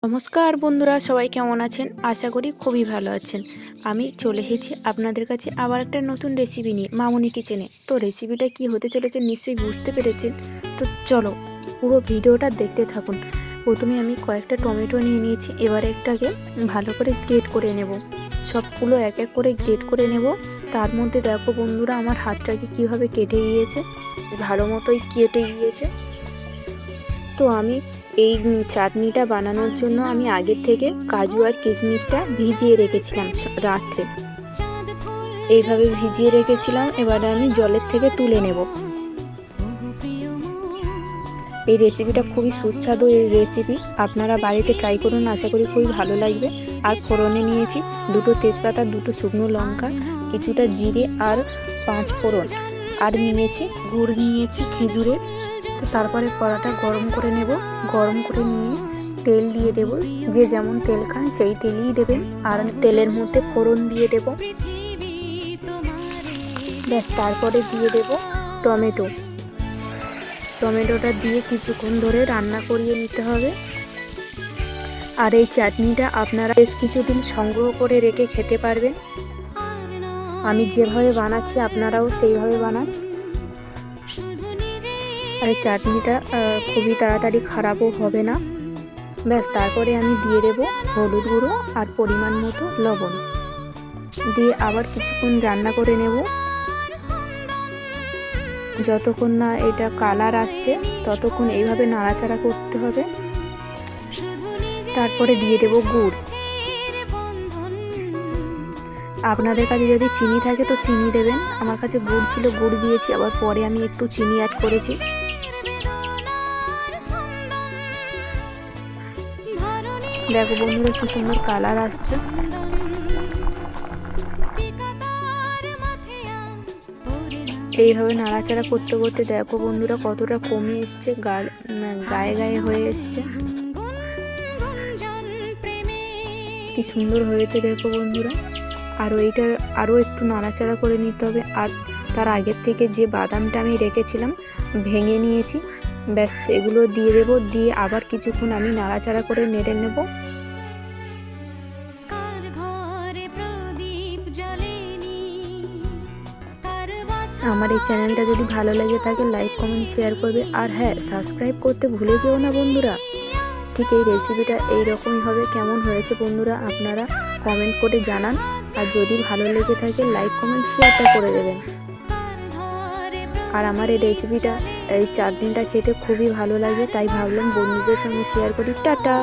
নমস্কার বন্ধুরা, সবাই কেমন আছেন? আশা করি খুবই ভালো আছেন। আমি চলে এসেছি আপনাদের কাছে আবার একটা নতুন রেসিপি নিয়ে মামুনি কিচেনে। তো রেসিপিটা কি হতে চলেছে নিশ্চয়ই বুঝতে পেরেছেন। তো চলো পুরো ভিডিওটা দেখতে থাকুন। প্রথমে আমি কয়েকটা টমেটো নিয়ে নিয়েছি, এবার একটাকে ভালো করে গ্রেট করে নেব। সবগুলো এক এক করে গ্রেট করে নেব। তার মধ্যে দেখো বন্ধুরা, আমার হাতটাকে কীভাবে কেটে গিয়েছে, ভালো মতোই কেটে গিয়েছে। তো আমি এই চাটনিটা বানানোর জন্য আমি আগের থেকে কাজু আর কিশমিশটা ভিজিয়ে রেখেছিলাম রাত্রে। এইভাবে ভিজিয়ে রেখেছিলাম, এবারে আমি জলের থেকে তুলে নেব। এই রেসিপিটা খুবই সুস্বাদু রেসিপি, আপনারা বাড়িতে ট্রাই করুন, আশা করি খুবই ভালো লাগবে। আর ফোড়নে নিয়েছি দুটো তেজপাতা, দুটো শুকনো লঙ্কা, কিছুটা জিরে আর 5 ফোড়ন, আর নিয়েছি গুড়, নিয়েছি খেজুরের। তো তারপরে কড়াটা গরম করে নেব। গরম করে নিয়ে তেল দিয়ে দেব, যে যেমন তেল খান সেই তেলই দেবেন। আর তেলের মধ্যে ফোড়ন দিয়ে দেব, ব্যাস। তারপরে দিয়ে দেব টমেটোটা দিয়ে কিছুক্ষণ ধরে রান্না করিয়ে নিতে হবে। আর এই চাটনিটা আপনারা বেশ কিছুদিন সংগ্রহ করে রেখে খেতে পারবেন। আমি যেভাবে বানাচ্ছি আপনারাও সেইভাবে বানান। আর এই চাটনিটা খুবই তাড়াতাড়ি খারাপও হবে না, ব্যাস। তারপরে আমি দিয়ে দেব হলুদ গুঁড়ো আর পরিমাণ মতো লবণ দিয়ে আবার কিছুক্ষণ রান্না করে নেব, যতক্ষণ না এটা কালার আসছে ততক্ষণ এইভাবে নাড়াচাড়া করতে হবে। তারপরে দিয়ে দেব গুড়। আপনাদের কাছে যদি চিনি থাকে তো চিনি দেবেন, আমার কাছে গুড় ছিল, গুড় দিয়েছি। আবার পরে আমি একটু চিনি অ্যাড করেছি। দেখো বন্ধুরা, কি সুন্দর কালার আসছে। এইভাবে নাড়াচাড়া করতে করতে দেখো বন্ধুরা কতটা কমে এসছে, গায়ে গায়ে হয়ে এসছে। কি সুন্দর হয়েছে দেখো বন্ধুরা। এইটা আরও একটু নাড়াচাড়া করে নিতে হবে। আর তার আগের থেকে যে বাদামটা আমি রেখেছিলাম ভেঙে নিয়েছি, ব্যাস এগুলো দিয়ে দেব। দিয়ে আবার কিছুক্ষণ আমি নাড়াচাড়া করে নেড়ে নেব। আমার এই চ্যানেলটা যদি ভালো লাগে থাকে লাইক, কমেন্ট, শেয়ার করবে। আর হ্যাঁ, সাবস্ক্রাইব করতে ভুলে যেও না বন্ধুরা। ঠিক এই রেসিপিটা এইরকমই হবে। কেমন হয়েছে বন্ধুরা আপনারা কমেন্ট করে জানান। আর যদি ভালো লেগে থাকে লাইক, কমেন্ট, শেয়ারটা করে দেবেন। আর আমার এই রেসিপিটা, এই চাটনিটা খেতে খুবই ভালো লাগে, তাই ভাবলাম বন্ধুদের সঙ্গে শেয়ার করি। টাটা।